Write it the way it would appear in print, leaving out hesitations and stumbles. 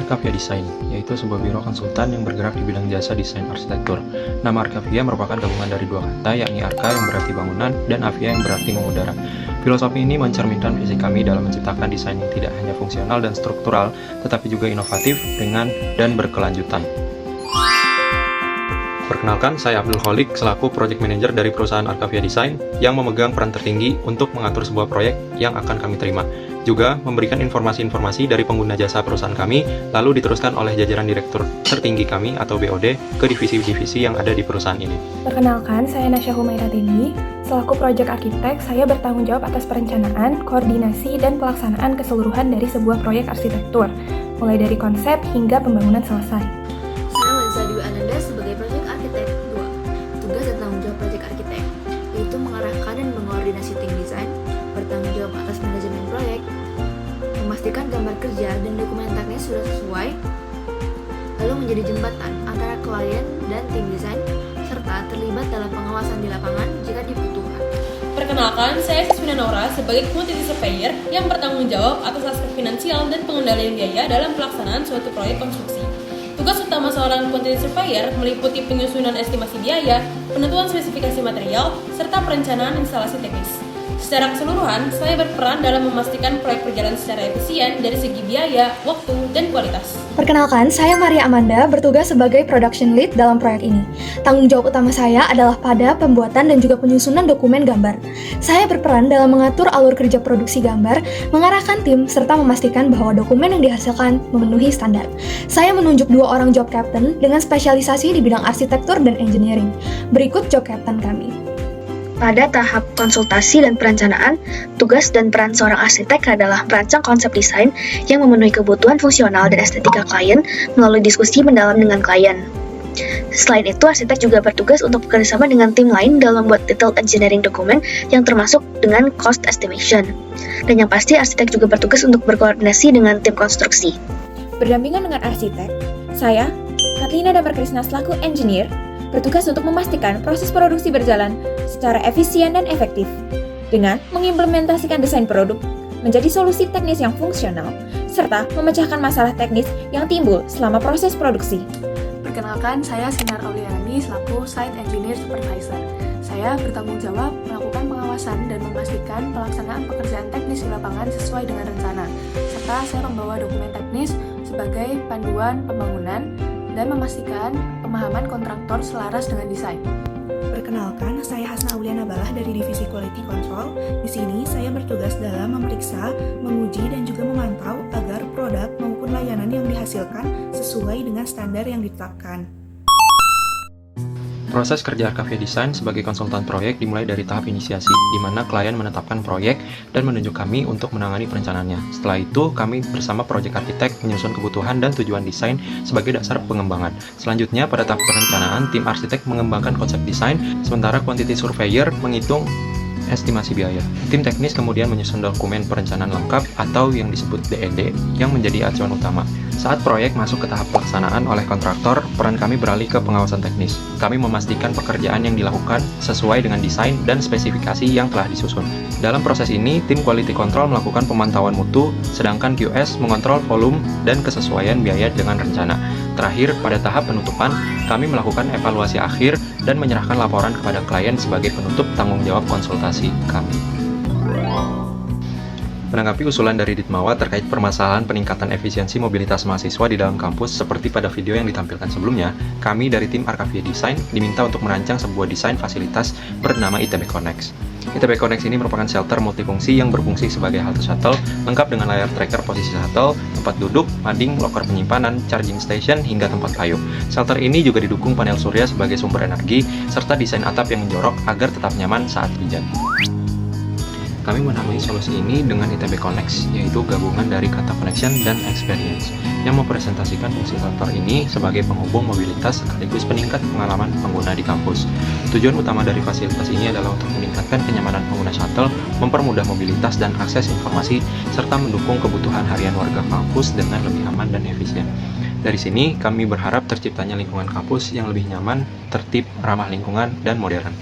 Arcavia Design, yaitu sebuah biro konsultan yang bergerak di bidang jasa desain arsitektur. Nama Arcavia merupakan gabungan dari dua kata, yakni Arca yang berarti bangunan dan Avia yang berarti mengudara. Filosofi ini mencerminkan visi kami dalam menciptakan desain yang tidak hanya fungsional dan struktural, tetapi juga inovatif, ringan, dan berkelanjutan. Perkenalkan, saya Abdul Kholik selaku Project Manager dari perusahaan Arcavia Design yang memegang peran tertinggi untuk mengatur sebuah proyek yang akan kami terima. Juga memberikan informasi-informasi dari pengguna jasa perusahaan kami, lalu diteruskan oleh jajaran direktur tertinggi kami atau BOD ke divisi-divisi yang ada di perusahaan ini. Perkenalkan, saya Nasya Humairatini. Selaku Project Arsitek, saya bertanggung jawab atas perencanaan, koordinasi, dan pelaksanaan keseluruhan dari sebuah proyek arsitektur, mulai dari konsep hingga pembangunan selesai. Saya Lensa Dwi Ananda sebagai Project Arsitek 2. Tugas dan tanggung jawab Project Arsitek yaitu mengarahkan dan mengkoordinasi tim desain, bertanggung jawab atas manajemen proyek, memastikan gambar kerja dan dokumen teknis sudah sesuai, lalu menjadi jembatan antara klien dan tim desain, serta terlibat dalam pengawasan di lapangan jika dibutuhkan. Perkenalkan, saya Siswina Nora sebagai Quantity Surveyor yang bertanggung jawab atas aspek finansial dan pengendalian biaya dalam pelaksanaan suatu proyek konstruksi. Tugas utama seorang Quantity Surveyor meliputi penyusunan estimasi biaya, penentuan spesifikasi material, serta perencanaan instalasi teknis. Secara keseluruhan, saya berperan dalam memastikan proyek berjalan secara efisien dari segi biaya, waktu, dan kualitas. Perkenalkan, saya Maria Amanda, bertugas sebagai Production Lead dalam proyek ini. Tanggung jawab utama saya adalah pada pembuatan dan juga penyusunan dokumen gambar. Saya berperan dalam mengatur alur kerja produksi gambar, mengarahkan tim, serta memastikan bahwa dokumen yang dihasilkan memenuhi standar. Saya menunjuk 2 orang job captain dengan spesialisasi di bidang arsitektur dan engineering. Berikut job captain kami. Pada tahap konsultasi dan perencanaan, tugas dan peran seorang arsitek adalah merancang konsep desain yang memenuhi kebutuhan fungsional dan estetika klien melalui diskusi mendalam dengan klien. Selain itu, arsitek juga bertugas untuk bekerjasama dengan tim lain dalam membuat detailed engineering dokumen yang termasuk dengan cost estimation. Dan yang pasti, arsitek juga bertugas untuk berkoordinasi dengan tim konstruksi. Berdampingan dengan arsitek, saya, Katlina Damarkrisna selaku engineer, bertugas untuk memastikan proses produksi berjalan secara efisien dan efektif dengan mengimplementasikan desain produk menjadi solusi teknis yang fungsional serta memecahkan masalah teknis yang timbul selama proses produksi. Perkenalkan, saya Sinar Auliani selaku Site Engineer Supervisor. Saya bertanggung jawab melakukan pengawasan dan memastikan pelaksanaan pekerjaan teknis di lapangan sesuai dengan rencana, serta saya membawa dokumen teknis sebagai panduan pembangunan dan memastikan pemahaman kontraktor selaras dengan desain. Perkenalkan, saya Hasna Auliana Balah dari Divisi Quality Control. Di sini saya bertugas dalam memeriksa, menguji, dan juga memantau agar produk maupun layanan yang dihasilkan sesuai dengan standar yang ditetapkan. Proses kerja Arcavia Design sebagai konsultan proyek dimulai dari tahap inisiasi, di mana klien menetapkan proyek dan menunjuk kami untuk menangani perencanaannya. Setelah itu, kami bersama Project Arsitek menyusun kebutuhan dan tujuan desain sebagai dasar pengembangan. Selanjutnya, pada tahap perencanaan, tim arsitek mengembangkan konsep desain, sementara Quantity Surveyor menghitung estimasi biaya. Tim teknis kemudian menyusun dokumen perencanaan lengkap atau yang disebut DED yang menjadi acuan utama. Saat proyek masuk ke tahap pelaksanaan oleh kontraktor, peran kami beralih ke pengawasan teknis. Kami memastikan pekerjaan yang dilakukan sesuai dengan desain dan spesifikasi yang telah disusun. Dalam proses ini, tim quality control melakukan pemantauan mutu, sedangkan QS mengontrol volume dan kesesuaian biaya dengan rencana. Terakhir, pada tahap penutupan, kami melakukan evaluasi akhir dan menyerahkan laporan kepada klien sebagai penutup tanggung jawab konsultasi kami. Menanggapi usulan dari Ditmawa terkait permasalahan peningkatan efisiensi mobilitas mahasiswa di dalam kampus seperti pada video yang ditampilkan sebelumnya, kami dari tim Arcavia Design diminta untuk merancang sebuah desain fasilitas bernama ITB Connex. ITB Connex ini merupakan shelter multifungsi yang berfungsi sebagai halte shuttle, lengkap dengan layar tracker posisi shuttle, tempat duduk, mading, loker penyimpanan, charging station, hingga tempat payung. Shelter ini juga didukung panel surya sebagai sumber energi, serta desain atap yang menjorok agar tetap nyaman saat hujan. Kami menamai solusi ini dengan ITB Connex, yaitu gabungan dari kata connection dan experience, yang mempresentasikan fungsi shelter ini sebagai penghubung mobilitas sekaligus peningkat pengalaman pengguna di kampus. Tujuan utama dari fasilitas ini adalah untuk meningkatkan kenyamanan pengguna shuttle, mempermudah mobilitas dan akses informasi, serta mendukung kebutuhan harian warga kampus dengan lebih aman dan efisien. Dari sini, kami berharap terciptanya lingkungan kampus yang lebih nyaman, tertib, ramah lingkungan, dan modern.